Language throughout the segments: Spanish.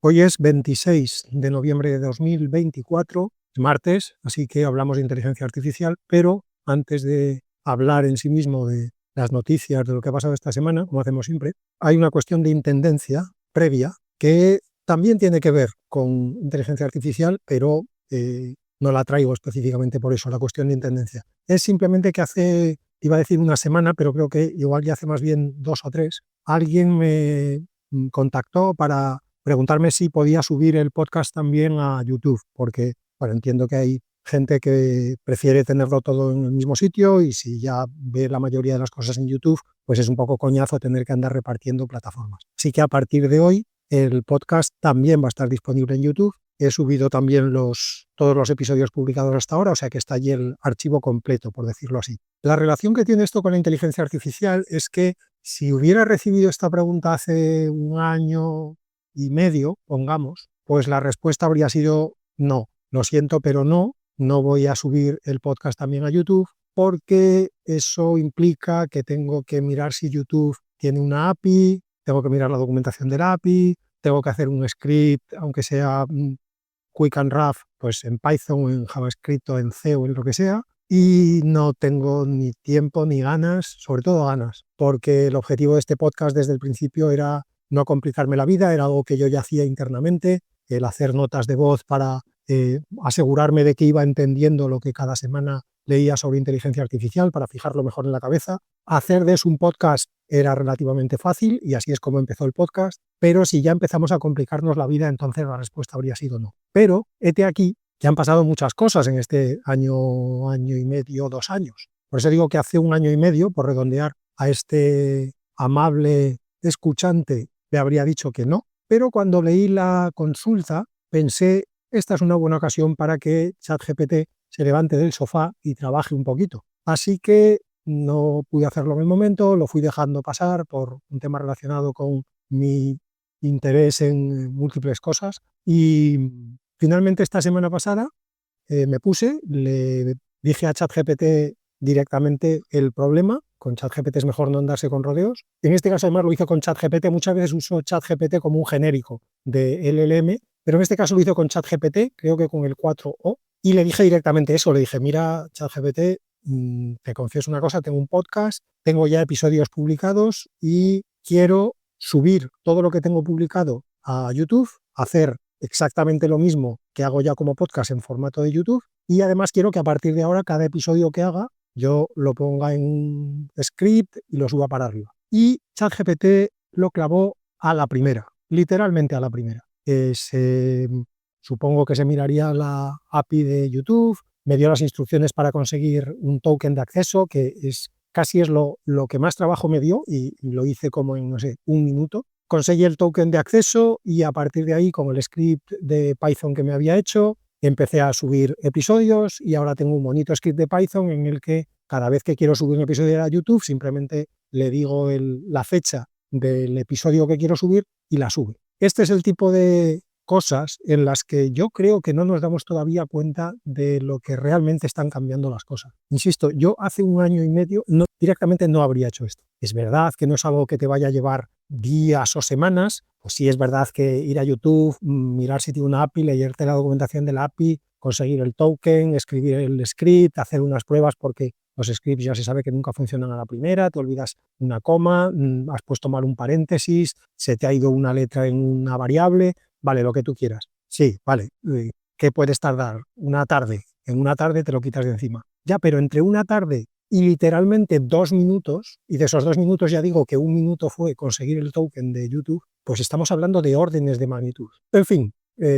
Hoy es 26 de noviembre de 2024, martes, así que hablamos de inteligencia artificial, pero antes de hablar en sí mismo de las noticias, de lo que ha pasado esta semana, como hacemos siempre, hay una cuestión de intendencia previa que también tiene que ver con inteligencia artificial, pero no la traigo específicamente por eso, la cuestión de intendencia. Es simplemente que hace, iba a decir una semana, pero creo que igual ya hace más bien 2 o 3, alguien me contactó para preguntarme si podía subir el podcast también a YouTube, porque entiendo que hay gente que prefiere tenerlo todo en el mismo sitio y si ya ve la mayoría de las cosas en YouTube, pues es un poco coñazo tener que andar repartiendo plataformas. Así que a partir de hoy el podcast también va a estar disponible en YouTube. He subido también todos los episodios publicados hasta ahora, o sea que está allí el archivo completo, por decirlo así. La relación que tiene esto con la inteligencia artificial es que si hubiera recibido esta pregunta hace un año y medio, pongamos, pues la respuesta habría sido no. Lo siento, pero no voy a subir el podcast también a YouTube porque eso implica que tengo que mirar si YouTube tiene una API, tengo que mirar la documentación de la API, tengo que hacer un script, aunque sea quick and rough, pues en Python, en JavaScript o en C o en lo que sea, y no tengo ni tiempo ni ganas, sobre todo ganas, porque el objetivo de este podcast desde el principio era no complicarme la vida, era algo que yo ya hacía internamente, el hacer notas de voz para asegurarme de que iba entendiendo lo que cada semana leía sobre inteligencia artificial para fijarlo mejor en la cabeza. Hacer de eso un podcast era relativamente fácil y así es como empezó el podcast, pero si ya empezamos a complicarnos la vida, entonces la respuesta habría sido no. Pero hete aquí que han pasado muchas cosas en este año y medio, 2 años. Por eso digo que hace un año y medio, por redondear a este amable escuchante, le habría dicho que no, pero cuando leí la consulta pensé, esta es una buena ocasión para que ChatGPT se levante del sofá y trabaje un poquito. Así que no pude hacerlo en el momento, lo fui dejando pasar por un tema relacionado con mi interés en múltiples cosas y finalmente esta semana pasada me puse, le dije a ChatGPT directamente el problema. Con ChatGPT es mejor no andarse con rodeos. En este caso además lo hizo con ChatGPT, muchas veces uso ChatGPT como un genérico de LLM, pero en este caso lo hizo con ChatGPT, creo que con el 4O, y le dije directamente eso, le dije, mira ChatGPT, te confieso una cosa, tengo un podcast, tengo ya episodios publicados y quiero subir todo lo que tengo publicado a YouTube, hacer exactamente lo mismo que hago ya como podcast en formato de YouTube y además quiero que a partir de ahora cada episodio que haga yo lo ponga en un script y lo suba para arriba. Y ChatGPT lo clavó a la primera, literalmente a la primera. Supongo que se miraría la API de YouTube, me dio las instrucciones para conseguir un token de acceso, que casi es lo que más trabajo me dio y lo hice como en, no sé, un minuto. Conseguí el token de acceso y a partir de ahí, con el script de Python que me había hecho, empecé a subir episodios y ahora tengo un bonito script de Python en el que cada vez que quiero subir un episodio a YouTube, simplemente le digo la fecha del episodio que quiero subir y la sube. Este es el tipo de cosas en las que yo creo que no nos damos todavía cuenta de lo que realmente están cambiando las cosas. Insisto, yo hace un año y medio directamente no habría hecho esto. Es verdad que no es algo que te vaya a llevar días o semanas, pues sí es verdad que ir a YouTube, mirar si tiene una API, leerte la documentación de la API, conseguir el token, escribir el script, hacer unas pruebas porque los scripts ya se sabe que nunca funcionan a la primera, te olvidas una coma, has puesto mal un paréntesis, se te ha ido una letra en una variable, vale, lo que tú quieras. Sí, vale, ¿qué puedes tardar? Una tarde. En una tarde te lo quitas de encima. Ya, pero entre una tarde y literalmente 2 minutos, y de esos 2 minutos ya digo que 1 minuto fue conseguir el token de YouTube, pues estamos hablando de órdenes de magnitud. En fin,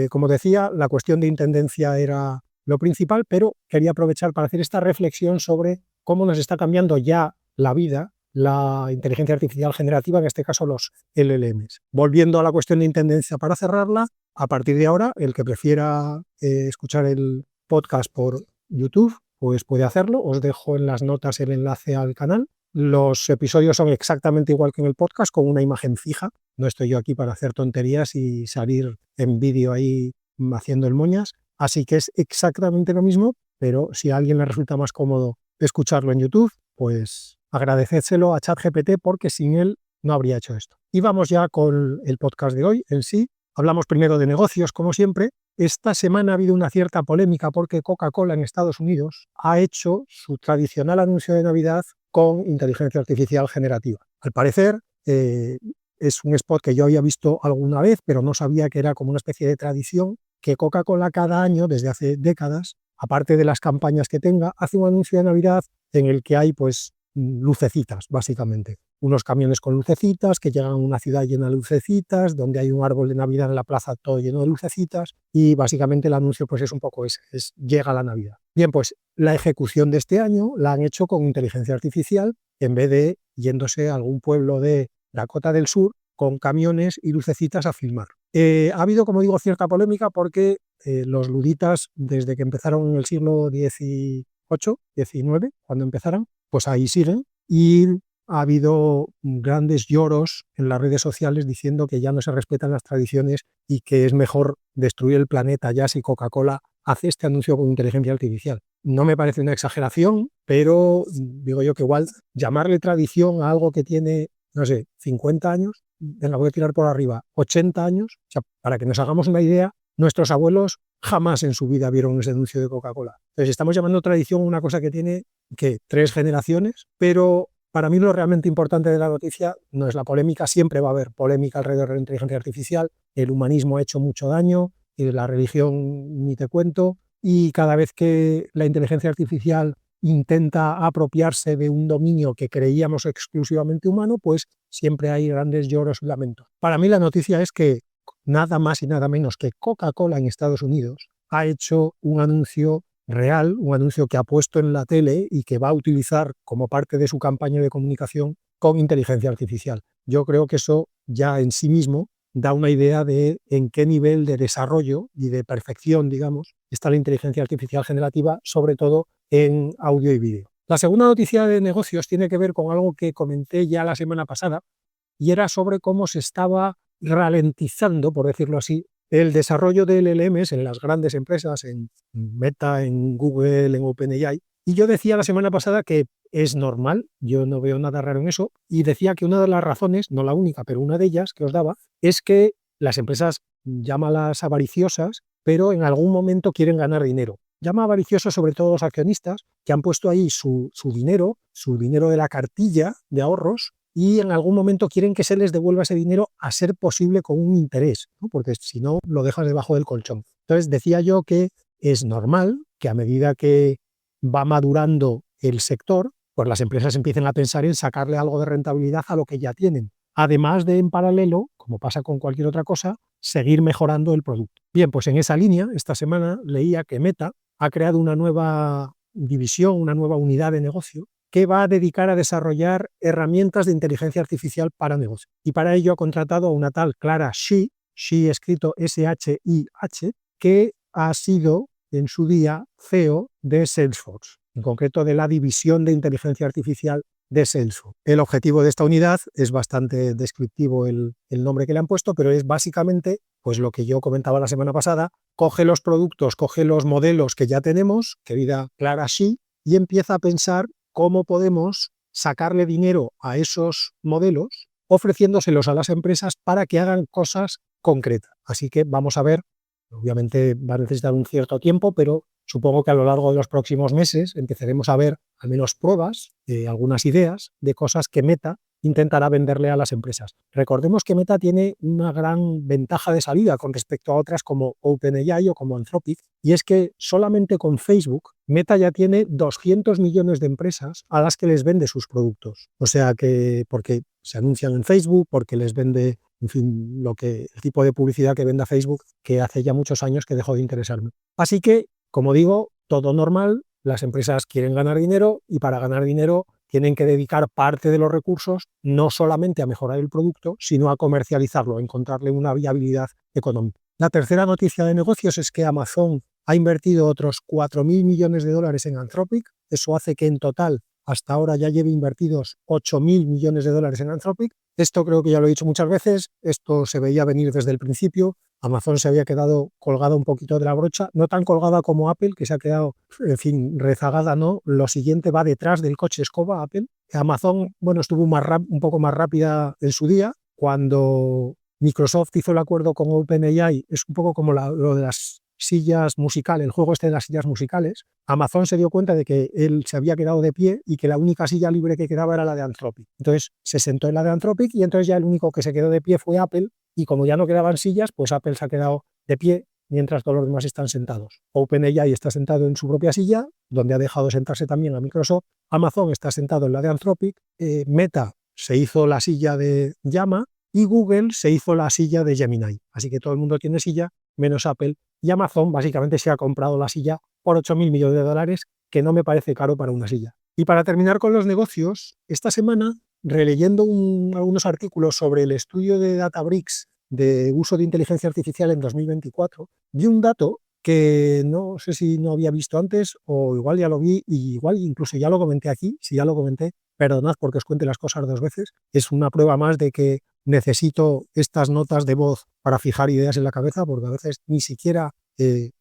como decía, la cuestión de intendencia era lo principal, pero quería aprovechar para hacer esta reflexión sobre cómo nos está cambiando ya la vida la inteligencia artificial generativa, en este caso los LLMs. Volviendo a la cuestión de intendencia para cerrarla, a partir de ahora, el que prefiera escuchar el podcast por YouTube, pues puede hacerlo. Os dejo en las notas el enlace al canal. Los episodios son exactamente igual que en el podcast, con una imagen fija. No estoy yo aquí para hacer tonterías y salir en vídeo ahí haciendo el moñas. Así que es exactamente lo mismo, pero si a alguien le resulta más cómodo escucharlo en YouTube, pues agradecédselo a ChatGPT porque sin él no habría hecho esto. Y vamos ya con el podcast de hoy en sí. Hablamos primero de negocios, como siempre. Esta semana ha habido una cierta polémica porque Coca-Cola en Estados Unidos ha hecho su tradicional anuncio de Navidad con inteligencia artificial generativa. Al parecer, es un spot que yo había visto alguna vez, pero no sabía que era como una especie de tradición que Coca-Cola cada año, desde hace décadas, aparte de las campañas que tenga, hace un anuncio de Navidad en el que hay pues lucecitas, básicamente. Unos camiones con lucecitas que llegan a una ciudad llena de lucecitas, donde hay un árbol de Navidad en la plaza todo lleno de lucecitas, y básicamente el anuncio pues es un poco ese, es llega la Navidad. Bien, pues la ejecución de este año la han hecho con inteligencia artificial en vez de yéndose a algún pueblo de Dakota del Sur con camiones y lucecitas a filmar. Ha habido, como digo, cierta polémica porque los luditas, desde que empezaron en el siglo XVIII, XIX, cuando empezaron, pues ahí siguen, y ha habido grandes lloros en las redes sociales diciendo que ya no se respetan las tradiciones y que es mejor destruir el planeta ya si Coca-Cola hace este anuncio con inteligencia artificial. No me parece una exageración, pero digo yo que igual llamarle tradición a algo que tiene, no sé, 50 años, venga, voy a tirar por arriba, 80 años, o sea, para que nos hagamos una idea, nuestros abuelos jamás en su vida vieron ese anuncio de Coca-Cola. Entonces estamos llamando tradición una cosa que tiene, ¿qué?, 3 generaciones, pero para mí lo realmente importante de la noticia no es la polémica, siempre va a haber polémica alrededor de la inteligencia artificial, el humanismo ha hecho mucho daño, y la religión ni te cuento, y cada vez que la inteligencia artificial intenta apropiarse de un dominio que creíamos exclusivamente humano, pues siempre hay grandes lloros y lamentos. Para mí la noticia es que nada más y nada menos que Coca-Cola en Estados Unidos ha hecho un anuncio real, un anuncio que ha puesto en la tele y que va a utilizar como parte de su campaña de comunicación con inteligencia artificial. Yo creo que eso ya en sí mismo da una idea de en qué nivel de desarrollo y de perfección, digamos, está la inteligencia artificial generativa, sobre todo en audio y vídeo. La segunda noticia de negocios tiene que ver con algo que comenté ya la semana pasada, y era sobre cómo se estaba ralentizando, por decirlo así, el desarrollo de LLMs en las grandes empresas, en Meta, en Google, en OpenAI. Y yo decía la semana pasada que es normal, yo no veo nada raro en eso, y decía que una de las razones, no la única, pero una de ellas que os daba, es que las empresas, llámalas avariciosas, pero en algún momento quieren ganar dinero. Llama avariciosos sobre todo los accionistas que han puesto ahí su dinero de la cartilla de ahorros, y en algún momento quieren que se les devuelva ese dinero, a ser posible con un interés, ¿no? Porque si no, lo dejas debajo del colchón. Entonces decía yo que es normal que a medida que va madurando el sector, pues las empresas empiecen a pensar en sacarle algo de rentabilidad a lo que ya tienen. Además de, en paralelo, como pasa con cualquier otra cosa, seguir mejorando el producto. Bien, pues en esa línea, esta semana leía que Meta ha creado una nueva división, una nueva unidad de negocio que va a dedicar a desarrollar herramientas de inteligencia artificial para negocios. Y para ello ha contratado a una tal Clara Shih escrito S-H-I-H, que ha sido en su día CEO de Salesforce, en concreto de la división de inteligencia artificial de Salesforce. El objetivo de esta unidad es bastante descriptivo el nombre que le han puesto, pero es básicamente pues lo que yo comentaba la semana pasada: coge los productos, coge los modelos que ya tenemos, querida Clara Shih, y empieza a pensar cómo podemos sacarle dinero a esos modelos ofreciéndoselos a las empresas para que hagan cosas concretas. Así que vamos a ver, obviamente va a necesitar un cierto tiempo, pero supongo que a lo largo de los próximos meses empezaremos a ver al menos pruebas, algunas ideas de cosas que Meta intentará venderle a las empresas. Recordemos que Meta tiene una gran ventaja de salida con respecto a otras como OpenAI o como Anthropic, y es que solamente con Facebook Meta ya tiene 200 millones de empresas a las que les vende sus productos. O sea que, porque se anuncian en Facebook, porque les vende, en fin, el tipo de publicidad que venda Facebook, que hace ya muchos años que dejó de interesarme. Así que, como digo, todo normal, las empresas quieren ganar dinero, y para ganar dinero tienen que dedicar parte de los recursos no solamente a mejorar el producto, sino a comercializarlo, a encontrarle una viabilidad económica. La tercera noticia de negocios es que Amazon ha invertido otros 4.000 millones de dólares en Anthropic. Eso hace que en total hasta ahora ya lleve invertidos 8.000 millones de dólares en Anthropic. Esto creo que ya lo he dicho muchas veces, esto se veía venir desde el principio. Amazon se había quedado colgada un poquito de la brocha, no tan colgada como Apple, que se ha quedado, en fin, rezagada, ¿no? Lo siguiente va detrás del coche escoba, Apple. Amazon, bueno, estuvo un poco más rápida en su día, cuando Microsoft hizo el acuerdo con OpenAI, es un poco como lo de las sillas musicales, el juego este de las sillas musicales. Amazon se dio cuenta de que él se había quedado de pie y que la única silla libre que quedaba era la de Anthropic. Entonces se sentó en la de Anthropic y entonces ya el único que se quedó de pie fue Apple, y como ya no quedaban sillas, pues Apple se ha quedado de pie mientras todos los demás están sentados. OpenAI está sentado en su propia silla, donde ha dejado de sentarse también a Microsoft. Amazon está sentado en la de Anthropic. Meta se hizo la silla de Llama y Google se hizo la silla de Gemini. Así que todo el mundo tiene silla, menos Apple. Y Amazon básicamente se ha comprado la silla por 8.000 millones de dólares, que no me parece caro para una silla. Y para terminar con los negocios, esta semana, releyendo algunos artículos sobre el estudio de Databricks de uso de inteligencia artificial en 2024, vi un dato que no sé si no había visto antes o igual ya lo vi y igual incluso ya lo comenté aquí. Si ya lo comenté, perdonad porque os cuente las cosas dos veces. Es una prueba más de que necesito estas notas de voz para fijar ideas en la cabeza, porque a veces ni siquiera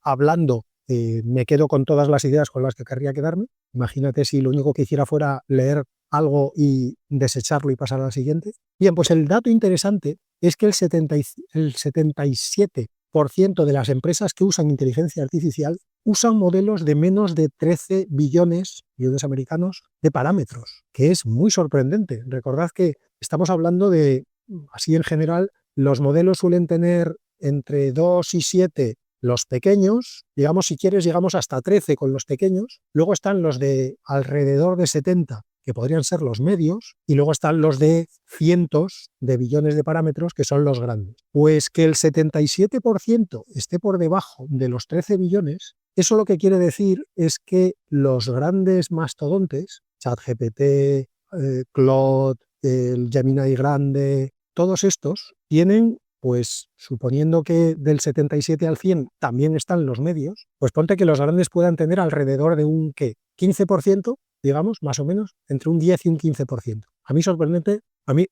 hablando me quedo con todas las ideas con las que querría quedarme. Imagínate si lo único que hiciera fuera leer algo y desecharlo y pasar al siguiente. Bien, pues el dato interesante es que el 77% de las empresas que usan inteligencia artificial usan modelos de menos de 13 billones americanos de parámetros, que es muy sorprendente. Recordad que estamos hablando de, así en general, los modelos suelen tener entre 2 y 7 los pequeños, digamos, si quieres, llegamos hasta 13 con los pequeños. Luego están los de alrededor de 70, que podrían ser los medios, y luego están los de cientos de billones de parámetros, que son los grandes. Pues que el 77% esté por debajo de los 13 billones, eso lo que quiere decir es que los grandes mastodontes, ChatGPT, Claude, el Gemini grande, todos estos tienen, pues suponiendo que del 77 al 100 también están los medios, pues ponte que los grandes puedan tener alrededor de un, ¿qué?, 15%, digamos, más o menos, entre un 10 y un 15%. A mí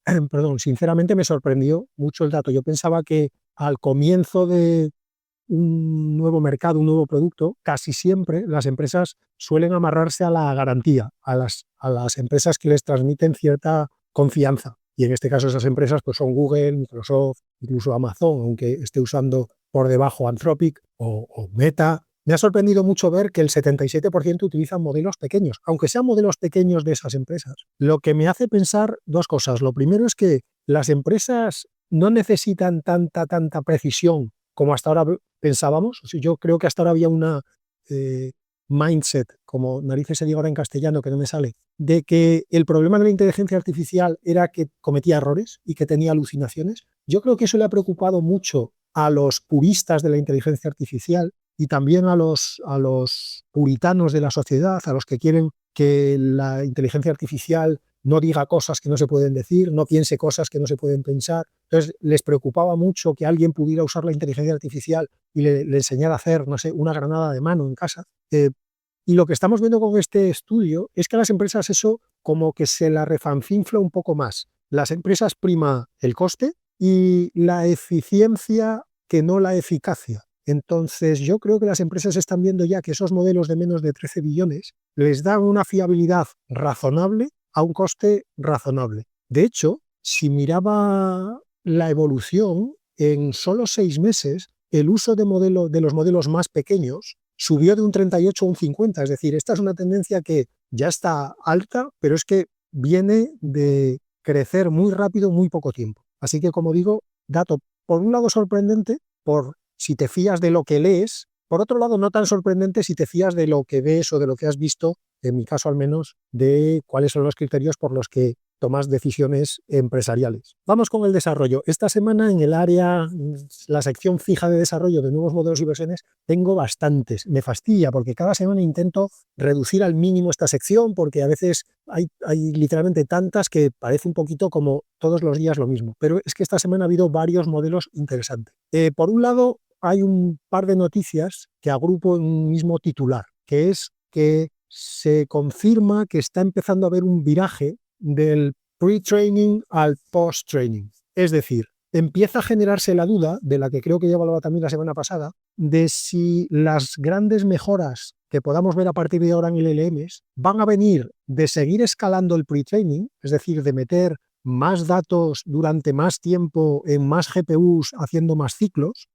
sinceramente me sorprendió mucho el dato. Yo pensaba que al comienzo de un nuevo mercado, un nuevo producto, casi siempre las empresas suelen amarrarse a la garantía, a las empresas que les transmiten cierta confianza. Y en este caso esas empresas pues son Google, Microsoft, incluso Amazon, aunque esté usando por debajo Anthropic o Meta. Me ha sorprendido mucho ver que el 77% utilizan modelos pequeños, aunque sean modelos pequeños de esas empresas. Lo que me hace pensar dos cosas. Lo primero es que las empresas no necesitan tanta precisión como hasta ahora pensábamos. O sea, yo creo que hasta ahora había una mindset, como narices se diga ahora en castellano, que no me sale, de que el problema de la inteligencia artificial era que cometía errores y que tenía alucinaciones. Yo creo que eso le ha preocupado mucho a los puristas de la inteligencia artificial y también a los puritanos de la sociedad, a los que quieren que la inteligencia artificial no diga cosas que no se pueden decir, no piense cosas que no se pueden pensar. Entonces, les preocupaba mucho que alguien pudiera usar la inteligencia artificial y le enseñara a hacer, no sé, una granada de mano en casa. Y lo que estamos viendo con este estudio es que a las empresas eso como que se la refanfinfla un poco más. Las empresas prima el coste y la eficiencia que no la eficacia. Entonces, yo creo que las empresas están viendo ya que esos modelos de menos de 13 billones les dan una fiabilidad razonable a un coste razonable. De hecho, si miraba la evolución, en solo 6 meses, el uso de los modelos más pequeños subió de un 38 a un 50. Es decir, esta es una tendencia que ya está alta, pero es que viene de crecer muy rápido en muy poco tiempo. Así que, como digo, dato por un lado sorprendente, por si te fías de lo que lees, por otro lado no tan sorprendente si te fías de lo que ves o de lo que has visto, en mi caso al menos, de cuáles son los criterios por los que tomas decisiones empresariales. Vamos con el desarrollo. Esta semana en el área, la sección fija de desarrollo de nuevos modelos y versiones, tengo bastantes. Me fastidia porque cada semana intento reducir al mínimo esta sección porque a veces hay literalmente tantas que parece un poquito como todos los días lo mismo. Pero es que esta semana ha habido varios modelos interesantes. Por un lado, hay un par de noticias que agrupo en un mismo titular, que es que se confirma que está empezando a haber un viraje del pre-training al post-training. Es decir, empieza a generarse la duda, de la que creo que ya hablaba también la semana pasada, de si las grandes mejoras que podamos ver a partir de ahora en LLMs van a venir de seguir escalando el pre-training, es decir, de meter más datos durante más tiempo en más GPUs haciendo más ciclos,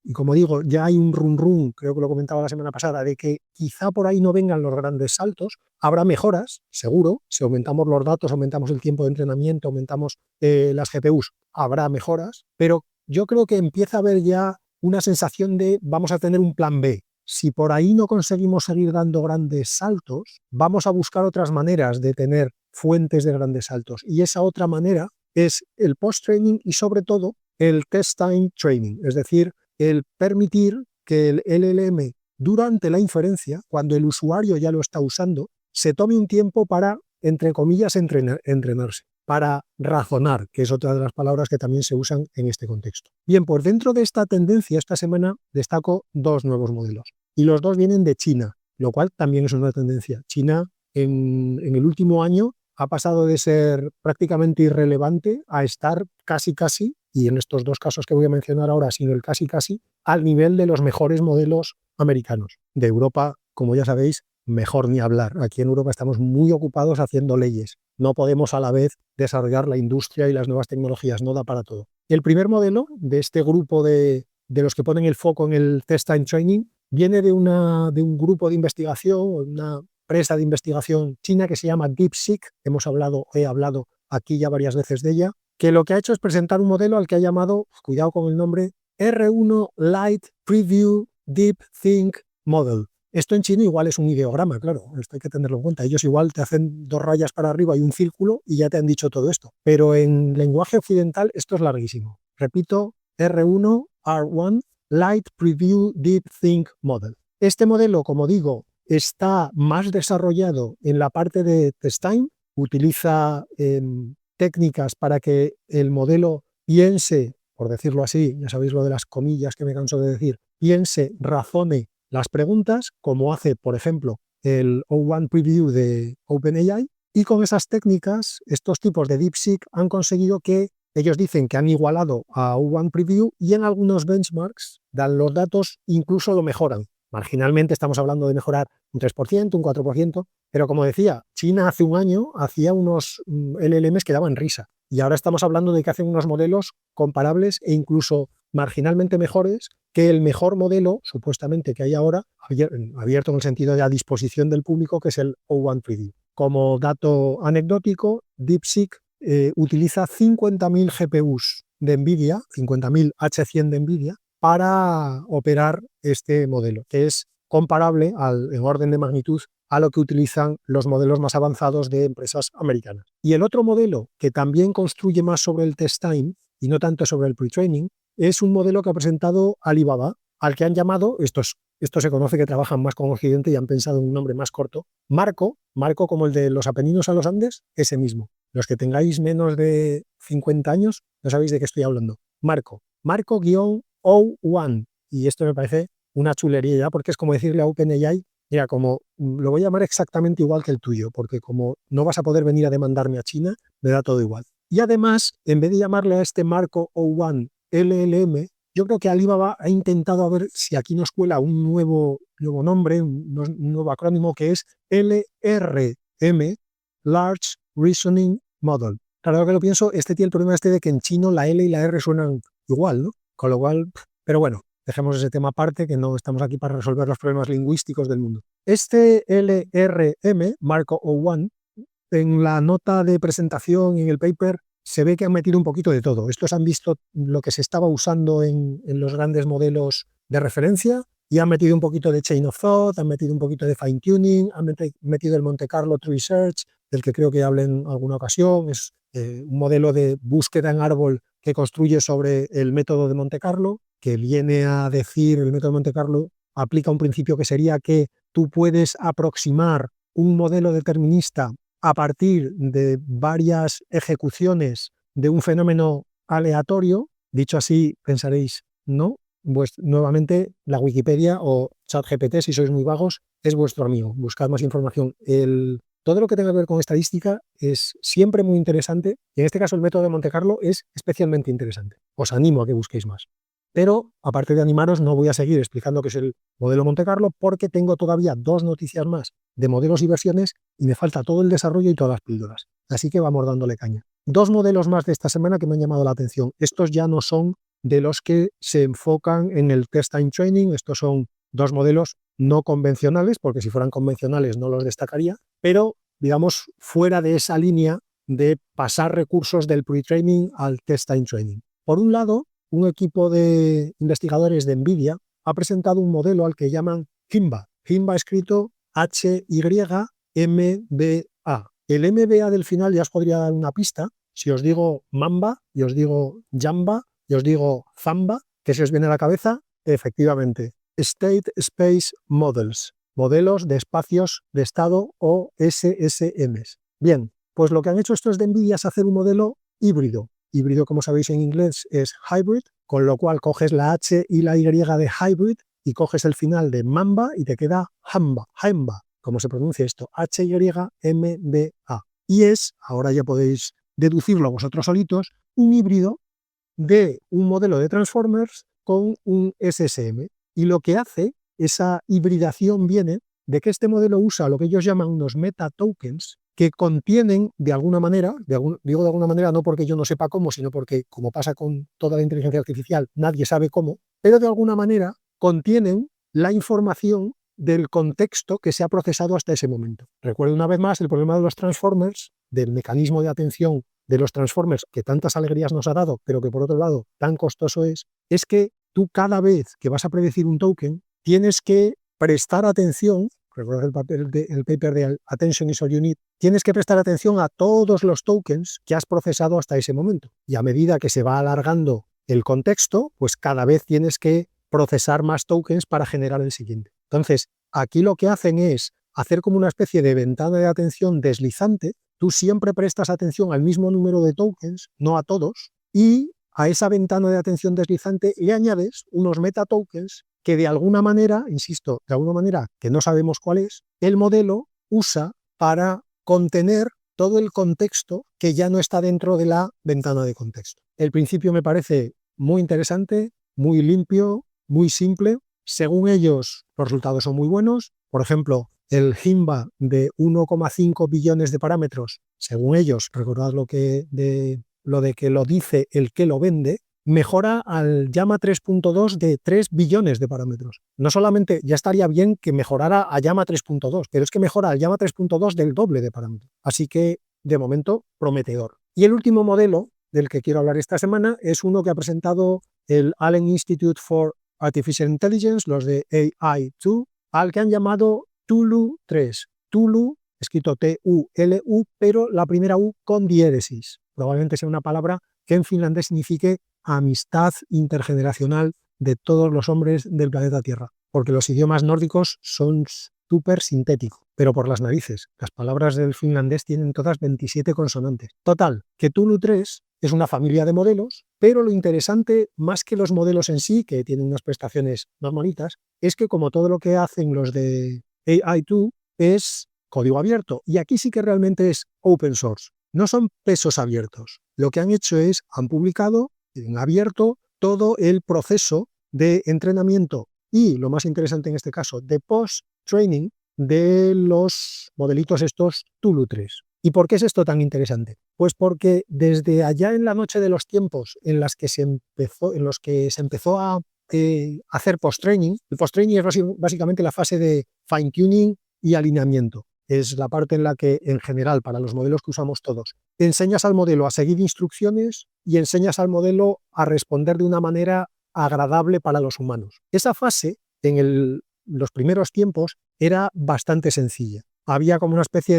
y como digo, ya hay un run, creo que lo comentaba la semana pasada, de que quizá por ahí no vengan los grandes saltos, habrá mejoras, seguro, si aumentamos los datos, aumentamos el tiempo de entrenamiento, aumentamos las GPUs, habrá mejoras, pero yo creo que empieza a haber ya una sensación de vamos a tener un plan B. Si por ahí no conseguimos seguir dando grandes saltos, vamos a buscar otras maneras de tener fuentes de grandes saltos. Y esa otra manera es el post-training y sobre todo el test time training, es decir, el permitir que el LLM durante la inferencia, cuando el usuario ya lo está usando, se tome un tiempo para, entre comillas, entrenarse, para razonar, que es otra de las palabras que también se usan en este contexto. Bien, pues dentro de esta tendencia, esta semana destaco dos nuevos modelos, y los dos vienen de China, lo cual también es una tendencia. China en el último año ha pasado de ser prácticamente irrelevante a estar casi, y en estos dos casos que voy a mencionar ahora, sino el casi, al nivel de los mejores modelos americanos. De Europa, como ya sabéis, mejor ni hablar. Aquí en Europa estamos muy ocupados haciendo leyes. No podemos a la vez desarrollar la industria y las nuevas tecnologías, no da para todo. El primer modelo de este grupo de los que ponen el foco en el test time training viene de un grupo de investigación, una empresa de investigación china que se llama DeepSeek. He hablado aquí ya varias veces de ella, que lo que ha hecho es presentar un modelo al que ha llamado, cuidado con el nombre, R1 Light Preview Deep Think Model. Esto en chino igual es un ideograma, claro, esto hay que tenerlo en cuenta. Ellos igual te hacen dos rayas para arriba y un círculo y ya te han dicho todo esto. Pero en lenguaje occidental esto es larguísimo. Repito, R1 Light Preview Deep Think Model. Este modelo, como digo, está más desarrollado en la parte de test time, utiliza técnicas para que el modelo piense, por decirlo así, ya sabéis lo de las comillas que me canso de decir, piense, razone las preguntas, como hace, por ejemplo, el O1 Preview de OpenAI, y con esas técnicas, estos tipos de DeepSeek han conseguido que ellos dicen que han igualado a O1 Preview y en algunos benchmarks dan los datos, incluso lo mejoran. Marginalmente estamos hablando de mejorar un 3%, un 4%, pero como decía, China hace un año hacía unos LLMs que daban risa y ahora estamos hablando de que hacen unos modelos comparables e incluso marginalmente mejores que el mejor modelo, supuestamente, que hay ahora, abierto en el sentido de a disposición del público, que es el O1 Preview. Como dato anecdótico, DeepSeek utiliza 50.000 GPUs de NVIDIA, 50.000 H100 de NVIDIA, para operar este modelo, que es comparable en orden de magnitud a lo que utilizan los modelos más avanzados de empresas americanas. Y el otro modelo, que también construye más sobre el test time y no tanto sobre el pre-training, es un modelo que ha presentado Alibaba, al que han llamado, esto se conoce que trabajan más con Occidente y han pensado en un nombre más corto, Marco como el de los Apeninos a los Andes, ese mismo. Los que tengáis menos de 50 años no sabéis de qué estoy hablando. Marco-O1. Y esto me parece una chulería ya, porque es como decirle a OpenAI, mira, como lo voy a llamar exactamente igual que el tuyo, porque como no vas a poder venir a demandarme a China, me da todo igual. Y además, en vez de llamarle a este Marco O1 LLM, yo creo que Alibaba ha intentado a ver si aquí nos cuela un nuevo nombre, un nuevo acrónimo, que es LRM, Large Reasoning Model. Claro que lo pienso, este tiene el problema de que en chino la L y la R suenan igual, ¿no? Con lo cual, pero bueno, dejemos ese tema aparte, que no estamos aquí para resolver los problemas lingüísticos del mundo. Este LRM, Marco O1, en la nota de presentación y en el paper se ve que han metido un poquito de todo. Estos han visto lo que se estaba usando en los grandes modelos de referencia y han metido un poquito de chain of thought, han metido un poquito de fine tuning, han metido el Monte Carlo Tree Search, del que creo que hablé en alguna ocasión. Es un modelo de búsqueda en árbol que construye sobre el método de Monte Carlo, que viene a decir, el método de Monte Carlo aplica un principio que sería que tú puedes aproximar un modelo determinista a partir de varias ejecuciones de un fenómeno aleatorio. Dicho así, pensaréis, no, pues nuevamente la Wikipedia o ChatGPT, si sois muy vagos, es vuestro amigo. Buscad más información. Todo lo que tenga que ver con estadística es siempre muy interesante y en este caso el método de Monte Carlo es especialmente interesante. Os animo a que busquéis más. Pero, aparte de animaros, no voy a seguir explicando qué es el modelo Monte Carlo porque tengo todavía 2 noticias más de modelos y versiones y me falta todo el desarrollo y todas las píldoras. Así que vamos dándole caña. Dos modelos más de esta semana que me han llamado la atención. Estos ya no son de los que se enfocan en el test time training, estos son dos modelos no convencionales, porque si fueran convencionales no los destacaría, pero digamos fuera de esa línea de pasar recursos del pre-training al test time training. Por un lado, un equipo de investigadores de NVIDIA ha presentado un modelo al que llaman HIMBA. HIMBA escrito H-Y-M-B-A. El MBA del final ya os podría dar una pista. Si os digo Mamba, y os digo Jamba, y os digo Zamba, ¿qué se os viene a la cabeza? Efectivamente, State Space Models, modelos de espacios de estado o SSMs. Bien, pues lo que han hecho estos de NVIDIA es hacer un modelo híbrido. Híbrido, como sabéis en inglés, es hybrid, con lo cual coges la H y la Y de hybrid y coges el final de Mamba y te queda Hamba, como se pronuncia esto, H-Y-M-B-A. Y es, ahora ya podéis deducirlo vosotros solitos, un híbrido de un modelo de Transformers con un SSM. Y lo que hace esa hibridación viene de que este modelo usa lo que ellos llaman unos meta tokens que contienen de alguna manera, digo de alguna manera no porque yo no sepa cómo, sino porque, como pasa con toda la inteligencia artificial, nadie sabe cómo, pero de alguna manera contienen la información del contexto que se ha procesado hasta ese momento. Recuerdo una vez más el problema de los Transformers, del mecanismo de atención de los Transformers que tantas alegrías nos ha dado, pero que por otro lado tan costoso es que tú cada vez que vas a predecir un token tienes que prestar atención, recuerda el paper de Attention is all you need, tienes que prestar atención a todos los tokens que has procesado hasta ese momento. Y a medida que se va alargando el contexto, pues cada vez tienes que procesar más tokens para generar el siguiente. Entonces, aquí lo que hacen es hacer como una especie de ventana de atención deslizante. Tú siempre prestas atención al mismo número de tokens, no a todos, y a esa ventana de atención deslizante le añades unos metatokens que de alguna manera, insisto, de alguna manera que no sabemos cuál es, el modelo usa para contener todo el contexto que ya no está dentro de la ventana de contexto. El principio me parece muy interesante, muy limpio, muy simple. Según ellos, los resultados son muy buenos. Por ejemplo, el HIMBA de 1,5 billones de parámetros, según ellos, recordad lo de que lo dice el que lo vende, mejora al Llama 3.2 de 3 billones de parámetros. No solamente ya estaría bien que mejorara a Llama 3.2, pero es que mejora al Llama 3.2 del doble de parámetros. Así que, de momento, prometedor. Y el último modelo del que quiero hablar esta semana es uno que ha presentado el Allen Institute for Artificial Intelligence, los de AI2, al que han llamado Tulu 3. Tulu, escrito T-U-L-U, pero la primera U con diéresis. Probablemente sea una palabra que en finlandés signifique amistad intergeneracional de todos los hombres del planeta Tierra, porque los idiomas nórdicos son súper sintéticos, pero por las narices. Las palabras del finlandés tienen todas 27 consonantes. Total, que Tulu 3 es una familia de modelos, pero lo interesante, más que los modelos en sí, que tienen unas prestaciones normalitas, es que como todo lo que hacen los de AI2 es código abierto, y aquí sí que realmente es open source. No son pesos abiertos. Lo que han hecho es, han publicado en abierto todo el proceso de entrenamiento y, lo más interesante en este caso, de post-training de los modelitos estos Tulu 3. ¿Y por qué es esto tan interesante? Pues porque desde allá en la noche de los tiempos en los que se empezó a hacer post-training, el post-training es básicamente la fase de fine-tuning y alineamiento. Es la parte en la que, en general, para los modelos que usamos todos, enseñas al modelo a seguir instrucciones y enseñas al modelo a responder de una manera agradable para los humanos. Esa fase, en los primeros tiempos, era bastante sencilla. Había como una especie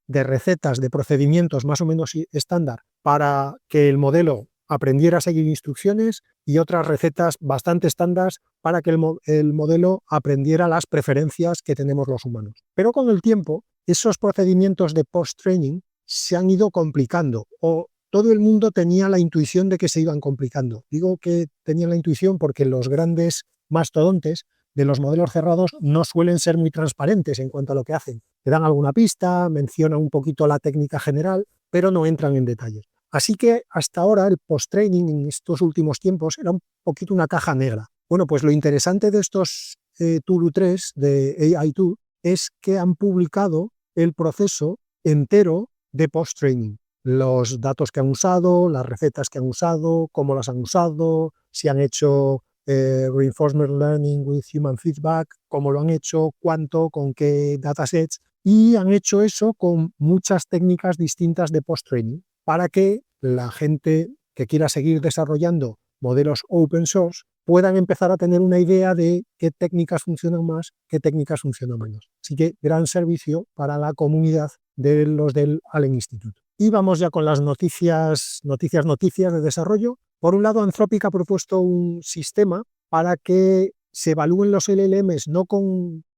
de recetas, de procedimientos más o menos estándar para que el modelo aprendiera a seguir instrucciones y otras recetas bastante estándar para que el modelo aprendiera las preferencias que tenemos los humanos. Pero con el tiempo, esos procedimientos de post-training se han ido complicando, o todo el mundo tenía la intuición de que se iban complicando. Digo que tenían la intuición porque los grandes mastodontes de los modelos cerrados no suelen ser muy transparentes en cuanto a lo que hacen. Te dan alguna pista, mencionan un poquito la técnica general, pero no entran en detalles. Así que hasta ahora el post-training en estos últimos tiempos era un poquito una caja negra. Bueno, pues lo interesante de estos Tulu 3 de AI2 es que han publicado el proceso entero de post-training. los datos que han usado, las recetas que han usado, cómo las han usado, si han hecho reinforcement learning with human feedback, cómo lo han hecho, cuánto, con qué datasets, y han hecho eso con muchas técnicas distintas de post-training para que la gente que quiera seguir desarrollando modelos open source puedan empezar a tener una idea de qué técnicas funcionan más, qué técnicas funcionan menos. Así que gran servicio para la comunidad de los del Allen Institute. Y vamos ya con las noticias de desarrollo. Por un lado, Anthropic ha propuesto un sistema para que se evalúen los LLMs no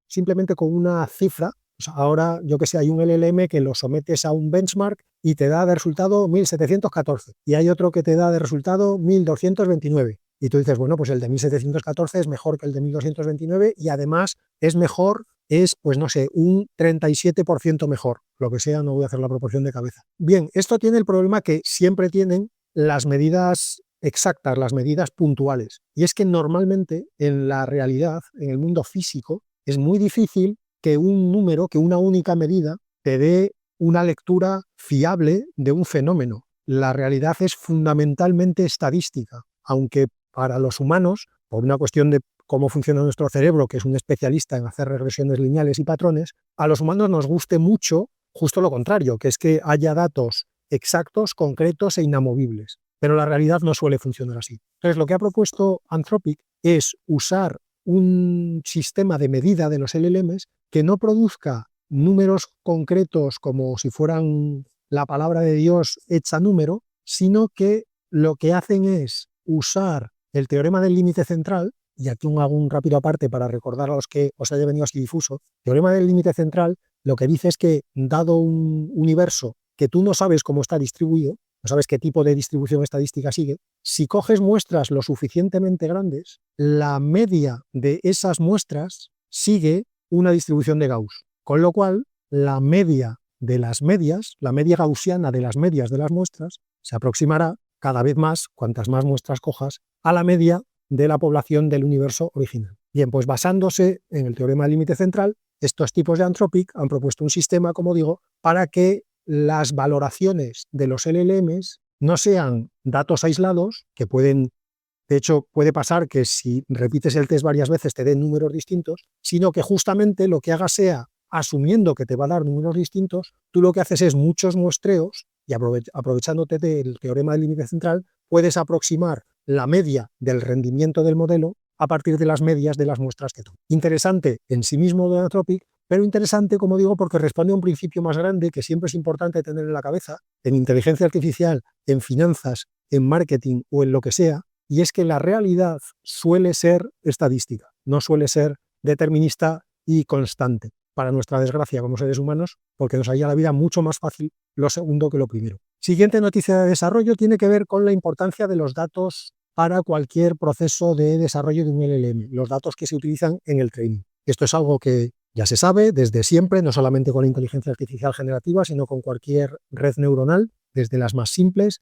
simplemente con una cifra. O sea, ahora, yo que sé, hay un LLM que lo sometes a un benchmark y te da de resultado 1714 y hay otro que te da de resultado 1229. Y tú dices, bueno, pues el de 1714 es mejor que el de 1229 y además es mejor, pues no sé, un 37% mejor. Lo que sea, no voy a hacer la proporción de cabeza. Bien, esto tiene el problema que siempre tienen las medidas exactas, las medidas puntuales. Y es que normalmente en la realidad, en el mundo físico, es muy difícil que un número, que una única medida, te dé una lectura fiable de un fenómeno. La realidad es fundamentalmente estadística, aunque para los humanos, por una cuestión de cómo funciona nuestro cerebro, que es un especialista en hacer regresiones lineales y patrones, a los humanos nos guste mucho justo lo contrario, que es que haya datos exactos, concretos e inamovibles. Pero la realidad no suele funcionar así. Entonces, lo que ha propuesto Anthropic es usar un sistema de medida de los LLMs que no produzca números concretos como si fueran la palabra de Dios hecha número, sino que lo que hacen es usar el teorema del límite central, y aquí hago un rápido aparte para recordar a los que os haya venido así difuso. El teorema del límite central lo que dice es que, dado un universo que tú no sabes cómo está distribuido, no sabes qué tipo de distribución estadística sigue, si coges muestras lo suficientemente grandes, la media de esas muestras sigue una distribución de Gauss. Con lo cual, la media de las medias, la media gaussiana de las medias de las muestras, se aproximará cada vez más, cuantas más muestras cojas, a la media de la población del universo original. Bien, pues basándose en el teorema del límite central, estos tipos de Anthropic han propuesto un sistema, como digo, para que las valoraciones de los LLMs no sean datos aislados, que pueden, de hecho, puede pasar que si repites el test varias veces te den números distintos, sino que justamente lo que hagas sea, asumiendo que te va a dar números distintos, tú lo que haces es muchos muestreos y aprovechándote del teorema del límite central, puedes aproximar la media del rendimiento del modelo a partir de las medias de las muestras que tomas. Interesante en sí mismo de Anthropic, pero interesante, como digo, porque responde a un principio más grande que siempre es importante tener en la cabeza, en inteligencia artificial, en finanzas, en marketing o en lo que sea, y es que la realidad suele ser estadística, no suele ser determinista y constante, para nuestra desgracia como seres humanos, porque nos haría la vida mucho más fácil lo segundo que lo primero. Siguiente noticia de desarrollo tiene que ver con la importancia de los datos para cualquier proceso de desarrollo de un LLM, los datos que se utilizan en el training. Esto es algo que ya se sabe desde siempre, no solamente con la inteligencia artificial generativa, sino con cualquier red neuronal, desde las más simples.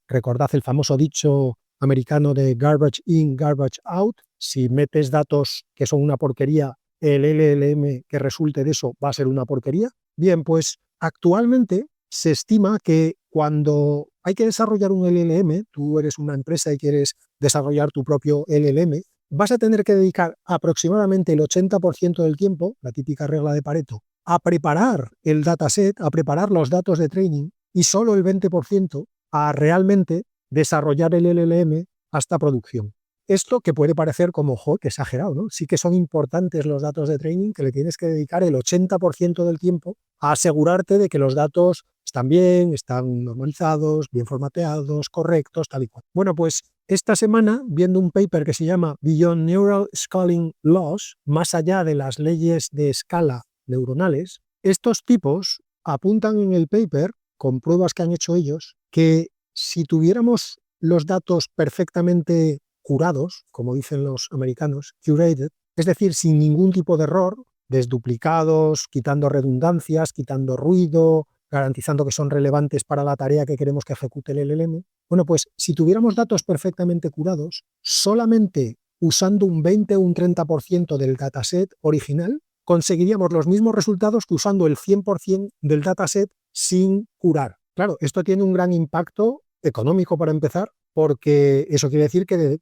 Recordad el famoso dicho americano de garbage in, garbage out. Si metes datos que son una porquería, el LLM que resulte de eso va a ser una porquería. Bien, pues actualmente se estima que cuando hay que desarrollar un LLM, tú eres una empresa y quieres desarrollar tu propio LLM, vas a tener que dedicar aproximadamente el 80% del tiempo, la típica regla de Pareto, a preparar el dataset, a preparar los datos de training y solo el 20% a realmente desarrollar el LLM hasta producción. Esto que puede parecer como, que exagerado, ¿no? Sí que son importantes los datos de training, que le tienes que dedicar el 80% del tiempo a asegurarte de que los datos están bien, están normalizados, bien formateados, correctos, tal y cual. Bueno, pues esta semana, viendo un paper que se llama Beyond Neural Scaling Laws, más allá de las leyes de escala neuronales, estos tipos apuntan en el paper, con pruebas que han hecho ellos, que si tuviéramos los datos perfectamente curados, como dicen los americanos, curated, es decir, sin ningún tipo de error, desduplicados, quitando redundancias, quitando ruido, garantizando que son relevantes para la tarea que queremos que ejecute el LLM. Bueno, pues si tuviéramos datos perfectamente curados, solamente usando un 20 o un 30% del dataset original, conseguiríamos los mismos resultados que usando el 100% del dataset sin curar. Claro, esto tiene un gran impacto económico para empezar, porque eso quiere decir que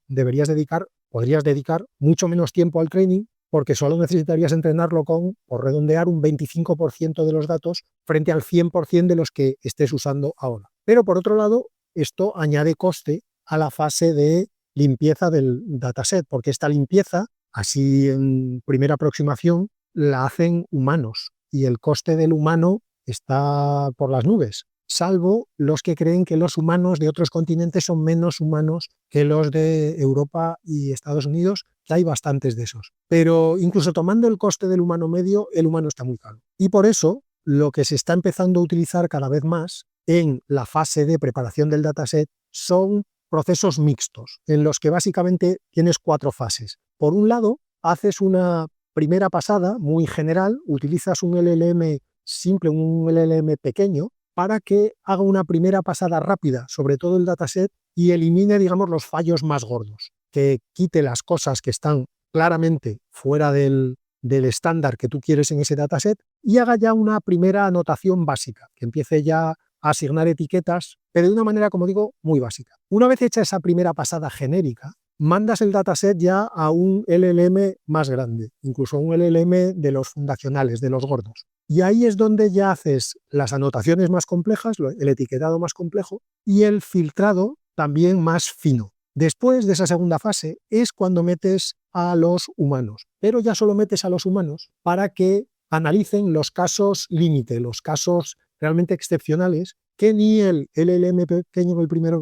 podrías dedicar mucho menos tiempo al training, porque solo necesitarías entrenarlo con, por redondear, un 25% de los datos frente al 100% de los que estés usando ahora. Pero por otro lado, esto añade coste a la fase de limpieza del dataset, porque esta limpieza, así en primera aproximación, la hacen humanos y el coste del humano está por las nubes, salvo los que creen que los humanos de otros continentes son menos humanos que los de Europa y Estados Unidos, que hay bastantes de esos. Pero incluso tomando el coste del humano medio, el humano está muy caro. Y por eso, lo que se está empezando a utilizar cada vez más en la fase de preparación del dataset son procesos mixtos, en los que básicamente tienes 4 fases. Por un lado, haces una primera pasada muy general, utilizas un LLM simple, un LLM pequeño, para que haga una primera pasada rápida sobre todo el dataset y elimine, digamos, los fallos más gordos, que quite las cosas que están claramente fuera del estándar que tú quieres en ese dataset y haga ya una primera anotación básica, que empiece ya a asignar etiquetas, pero de una manera, como digo, muy básica. Una vez hecha esa primera pasada genérica, mandas el dataset ya a un LLM más grande, incluso un LLM de los fundacionales, de los gordos. Y ahí es donde ya haces las anotaciones más complejas, el etiquetado más complejo y el filtrado también más fino. Después de esa segunda fase es cuando metes a los humanos, pero ya solo metes a los humanos para que analicen los casos límite, los casos realmente excepcionales que ni el LLM pequeño en el primer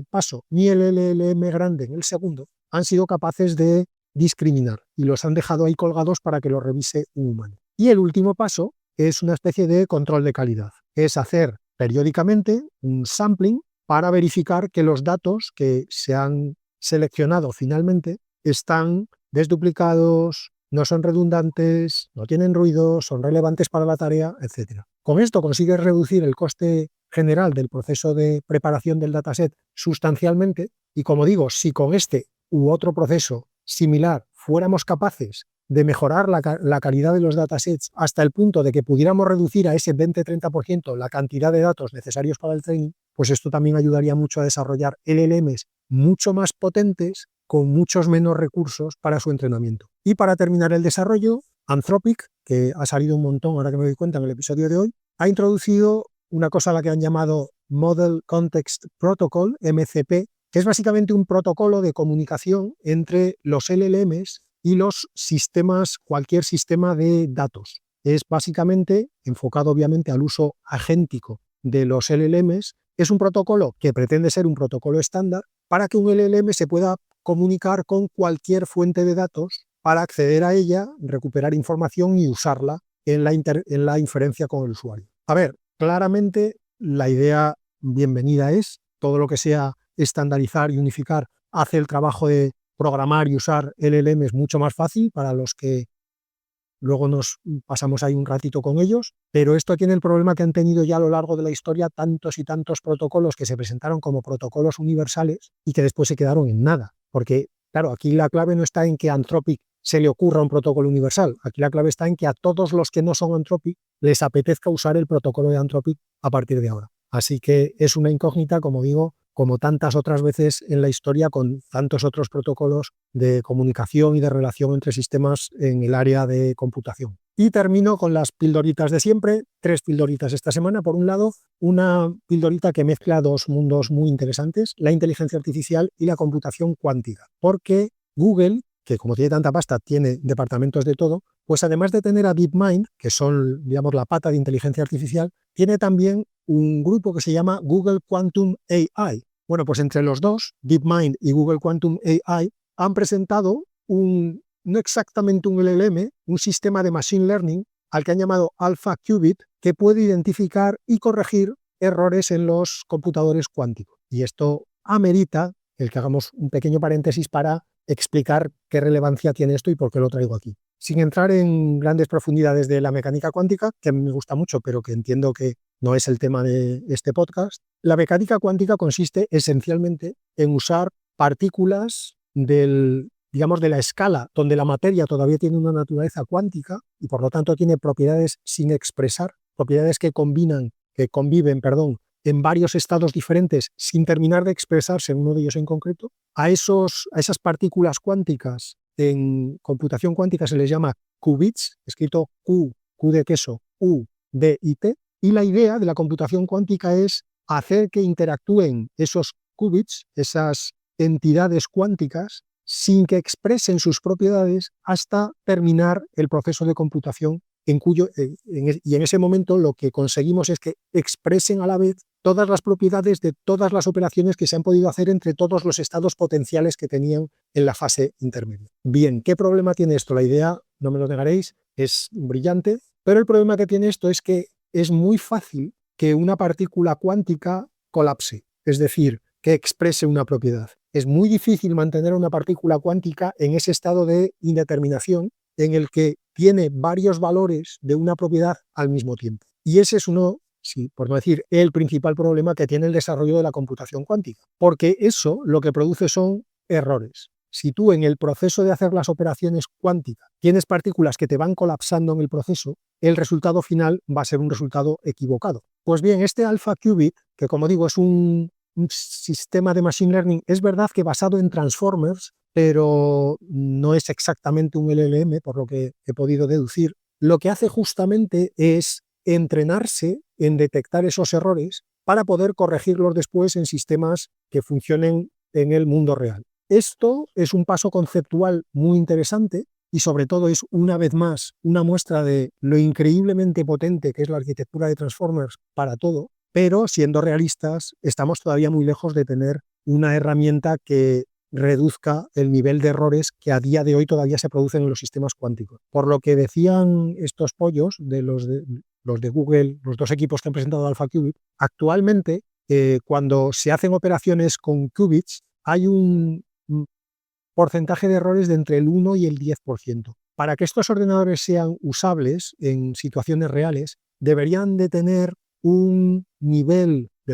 paso, ni el LLM grande en el segundo, han sido capaces de discriminar y los han dejado ahí colgados para que los revise un humano. Y el último paso es una especie de control de calidad, es hacer periódicamente un sampling para verificar que los datos que se han seleccionado finalmente están desduplicados, no son redundantes, no tienen ruido, son relevantes para la tarea, etc. Con esto consigues reducir el coste general del proceso de preparación del dataset sustancialmente y, como digo, si con este u otro proceso similar fuéramos capaces de mejorar la calidad de los datasets hasta el punto de que pudiéramos reducir a ese 20-30% la cantidad de datos necesarios para el training, pues esto también ayudaría mucho a desarrollar LLMs mucho más potentes con muchos menos recursos para su entrenamiento. Y para terminar el desarrollo, Anthropic, que ha salido un montón ahora que me doy cuenta en el episodio de hoy, ha introducido una cosa a la que han llamado Model Context Protocol, MCP, que es básicamente un protocolo de comunicación entre los LLMs y los sistemas, cualquier sistema de datos. Es básicamente enfocado obviamente al uso agéntico de los LLMs. Es un protocolo que pretende ser un protocolo estándar para que un LLM se pueda comunicar con cualquier fuente de datos para acceder a ella, recuperar información y usarla en la inferencia con el usuario. A ver, claramente la idea bienvenida es todo lo que sea estandarizar y unificar hace el trabajo de programar y usar LLMs mucho más fácil para los que luego nos pasamos ahí un ratito con ellos, pero esto tiene el problema que han tenido ya a lo largo de la historia tantos y tantos protocolos que se presentaron como protocolos universales y que después se quedaron en nada, porque claro, aquí la clave no está en que a Anthropic se le ocurra un protocolo universal, aquí la clave está en que a todos los que no son Anthropic les apetezca usar el protocolo de Anthropic a partir de ahora. Así que es una incógnita, como digo, como tantas otras veces en la historia con tantos otros protocolos de comunicación y de relación entre sistemas en el área de computación. Y termino con las pildoritas de siempre, 3 pildoritas esta semana. Por un lado, una pildorita que mezcla 2 mundos muy interesantes, la inteligencia artificial y la computación cuántica, porque Google, que como tiene tanta pasta, tiene departamentos de todo, pues además de tener a DeepMind, que son, digamos, la pata de inteligencia artificial, tiene también un grupo que se llama Google Quantum AI. Bueno, pues entre los dos, DeepMind y Google Quantum AI, han presentado no exactamente un LLM, un sistema de Machine Learning al que han llamado Alpha Qubit, que puede identificar y corregir errores en los computadores cuánticos. Y esto amerita el que hagamos un pequeño paréntesis para explicar qué relevancia tiene esto y por qué lo traigo aquí. Sin entrar en grandes profundidades de la mecánica cuántica, que a mí me gusta mucho, pero que entiendo que no es el tema de este podcast, la mecánica cuántica consiste esencialmente en usar partículas digamos, de la escala donde la materia todavía tiene una naturaleza cuántica y por lo tanto tiene propiedades sin expresar, propiedades que conviven, en varios estados diferentes sin terminar de expresarse en uno de ellos en concreto. A esas partículas cuánticas en computación cuántica se les llama qubits, escrito Q de queso, U, D y T. Y la idea de la computación cuántica es hacer que interactúen esos qubits, esas entidades cuánticas, sin que expresen sus propiedades hasta terminar el proceso de computación y en ese momento lo que conseguimos es que expresen a la vez todas las propiedades de todas las operaciones que se han podido hacer entre todos los estados potenciales que tenían en la fase intermedia. Bien, ¿qué problema tiene esto? La idea, no me lo negaréis, es brillante, pero el problema que tiene esto es que es muy fácil que una partícula cuántica colapse, es decir, que exprese una propiedad. Es muy difícil mantener una partícula cuántica en ese estado de indeterminación en el que tiene varios valores de una propiedad al mismo tiempo. Y ese es uno, sí, por no decir el principal problema que tiene el desarrollo de la computación cuántica, porque eso lo que produce son errores. Si tú en el proceso de hacer las operaciones cuánticas tienes partículas que te van colapsando en el proceso, el resultado final va a ser un resultado equivocado. Pues bien, este alpha qubit, que como digo es un sistema de machine learning, es verdad que basado en transformers, pero no es exactamente un LLM, por lo que he podido deducir. Lo que hace justamente es entrenarse en detectar esos errores para poder corregirlos después en sistemas que funcionen en el mundo real. Esto es un paso conceptual muy interesante y sobre todo es una vez más una muestra de lo increíblemente potente que es la arquitectura de transformers para todo, pero siendo realistas estamos todavía muy lejos de tener una herramienta que reduzca el nivel de errores que a día de hoy todavía se producen en los sistemas cuánticos. Por lo que decían estos pollos de los de Google, los dos equipos que han presentado Alpha Qubit, actualmente cuando se hacen operaciones con qubits hay un porcentaje de errores de entre el 1 y el 10%. Para que estos ordenadores sean usables en situaciones reales, deberían tener un nivel de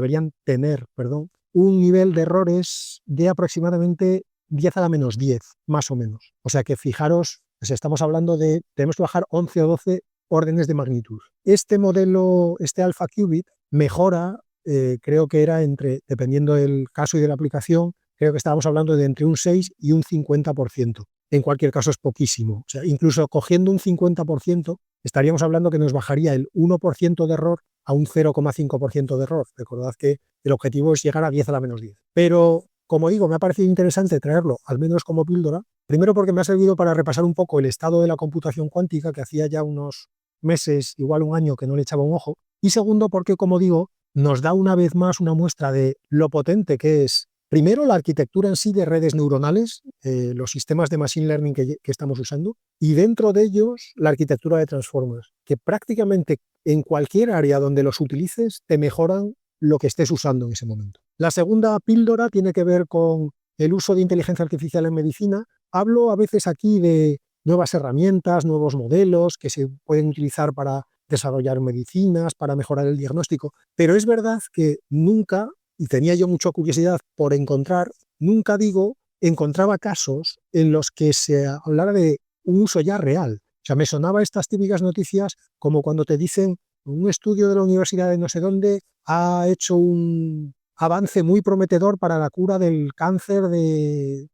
errores de aproximadamente 10 a la menos 10, más o menos. O sea que fijaros, pues estamos hablando de, tenemos que bajar 11 o 12 órdenes de magnitud. Este modelo, este Alpha Qubit, mejora, creo que era dependiendo del caso y de la aplicación, creo que estábamos hablando de entre un 6 y un 50%. En cualquier caso es poquísimo. O sea, incluso cogiendo un 50%, estaríamos hablando que nos bajaría el 1% de error a un 0,5% de error. Recordad que el objetivo es llegar a 10 a la menos 10. Pero, como digo, me ha parecido interesante traerlo, al menos como píldora. Primero porque me ha servido para repasar un poco el estado de la computación cuántica, que hacía ya unos meses, igual un año, que no le echaba un ojo. Y segundo porque, como digo, nos da una vez más una muestra de lo potente que es, primero, la arquitectura en sí de redes neuronales, los sistemas de machine learning que estamos usando, y dentro de ellos la arquitectura de transformers, que prácticamente en cualquier área donde los utilices te mejoran lo que estés usando en ese momento. La segunda píldora tiene que ver con el uso de inteligencia artificial en medicina. Hablo a veces aquí de nuevas herramientas, nuevos modelos que se pueden utilizar para desarrollar medicinas, para mejorar el diagnóstico, pero es verdad que nunca, y tenía yo mucha curiosidad por encontraba casos en los que se hablara de un uso ya real. O sea, me sonaba estas típicas noticias como cuando te dicen un estudio de la universidad de no sé dónde ha hecho un avance muy prometedor para la cura del cáncer de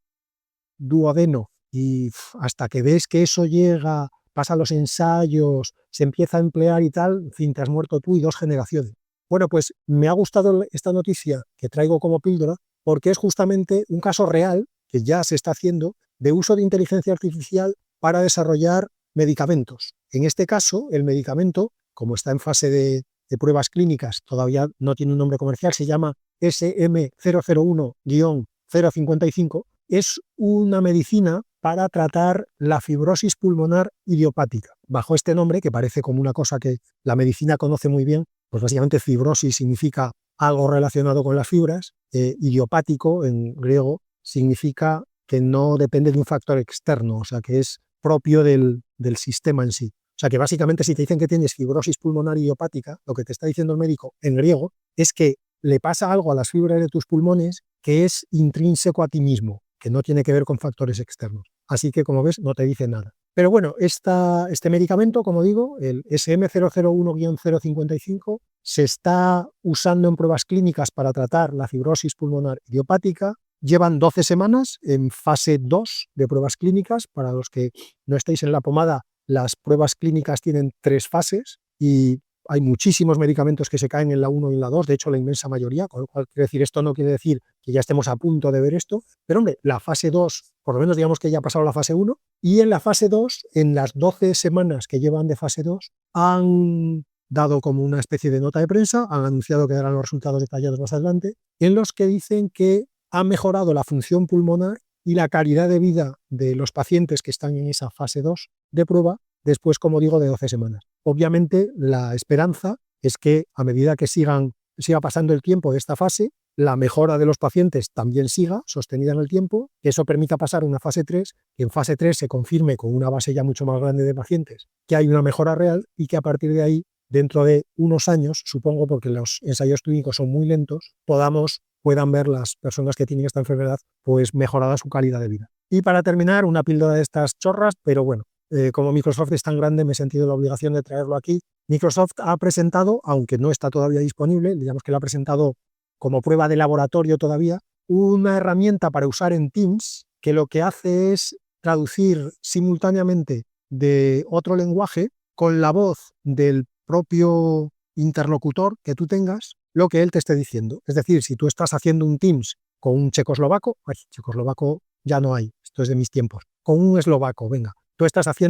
duodeno y hasta que ves que eso llega, pasa los ensayos, se empieza a emplear y tal, en fin, te has muerto tú y 2 generaciones. Bueno, pues me ha gustado esta noticia que traigo como píldora porque es justamente un caso real que ya se está haciendo de uso de inteligencia artificial para desarrollar medicamentos. En este caso, el medicamento, como está en fase de pruebas clínicas, todavía no tiene un nombre comercial, se llama SM001-055, es una medicina para tratar la fibrosis pulmonar idiopática. Bajo este nombre, que parece como una cosa que la medicina conoce muy bien, pues básicamente fibrosis significa algo relacionado con las fibras, idiopático en griego significa que no depende de un factor externo, o sea que es propio del sistema en sí. O sea que básicamente si te dicen que tienes fibrosis pulmonar idiopática, lo que te está diciendo el médico en griego es que le pasa algo a las fibras de tus pulmones que es intrínseco a ti mismo, que no tiene que ver con factores externos. Así que, como ves, no te dice nada. Pero bueno, este medicamento, como digo, el SM001-055, se está usando en pruebas clínicas para tratar la fibrosis pulmonar idiopática. Llevan 12 semanas en fase 2 de pruebas clínicas. Para los que no estáis en la pomada, las pruebas clínicas tienen 3 fases y hay muchísimos medicamentos que se caen en la 1 y en la 2, de hecho la inmensa mayoría, con lo cual quiere decir, esto no quiere decir que ya estemos a punto de ver esto, pero hombre, la fase 2, por lo menos digamos que ya ha pasado la fase 1, y en la fase 2, en las 12 semanas que llevan de fase 2, han dado como una especie de nota de prensa, han anunciado que darán los resultados detallados más adelante, en los que dicen que ha mejorado la función pulmonar y la calidad de vida de los pacientes que están en esa fase 2 de prueba, después, como digo, de 12 semanas. Obviamente, la esperanza es que a medida que siga pasando el tiempo de esta fase, la mejora de los pacientes también siga sostenida en el tiempo, que eso permita pasar a una fase 3, que en fase 3 se confirme con una base ya mucho más grande de pacientes que hay una mejora real y que a partir de ahí, dentro de unos años, supongo, porque los ensayos clínicos son muy lentos, puedan ver las personas que tienen esta enfermedad pues mejorada su calidad de vida. Y para terminar, una píldora de estas chorras, pero bueno, como Microsoft es tan grande, me he sentido la obligación de traerlo aquí. Microsoft ha presentado, aunque no está todavía disponible, digamos que lo ha presentado como prueba de laboratorio todavía, una herramienta para usar en Teams que lo que hace es traducir simultáneamente de otro lenguaje con la voz del propio interlocutor que tú tengas lo que él te esté diciendo. Es decir, si tú estás haciendo un Teams con un checoslovaco, checoslovaco ya no hay, esto es de mis tiempos, con un eslovaco, venga, tú estás hacer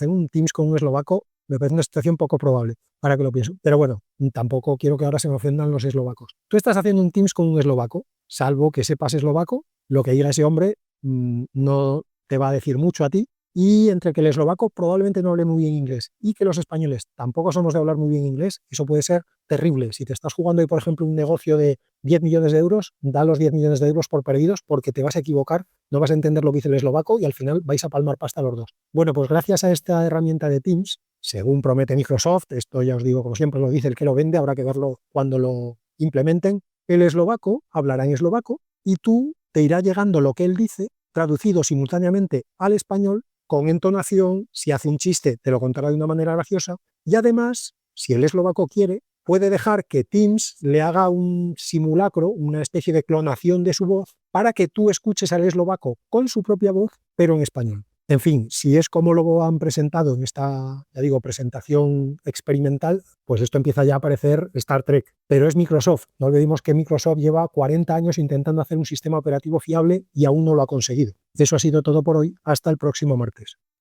un Teams con un eslovaco, me parece una situación poco probable, para que lo pienso. Pero bueno, tampoco quiero que ahora se me ofendan los eslovacos. Tú estás haciendo un Teams con un eslovaco, salvo que sepas eslovaco, lo que diga ese hombre no te va a decir mucho a ti, y entre que el eslovaco probablemente no hable muy bien inglés y que los españoles tampoco somos de hablar muy bien inglés, eso puede ser terrible. Si te estás jugando ahí, por ejemplo, un negocio de 10 millones de euros, da los 10 millones de euros por perdidos porque te vas a equivocar, no vas a entender lo que dice el eslovaco y al final vais a palmar pasta los dos. Bueno, pues gracias a esta herramienta de Teams, según promete Microsoft, esto ya os digo, como siempre lo dice el que lo vende, habrá que verlo cuando lo implementen, el eslovaco hablará en eslovaco y tú te irá llegando lo que él dice, traducido simultáneamente al español, con entonación. Si hace un chiste, te lo contará de una manera graciosa, y además, si el eslovaco quiere, puede dejar que Teams le haga un simulacro, una especie de clonación de su voz, para que tú escuches al eslovaco con su propia voz, pero en español. En fin, si es como lo han presentado en esta, ya digo, presentación experimental, pues esto empieza ya a parecer Star Trek. Pero es Microsoft. No olvidemos que Microsoft lleva 40 años intentando hacer un sistema operativo fiable y aún no lo ha conseguido. Eso ha sido todo por hoy. Hasta el próximo martes.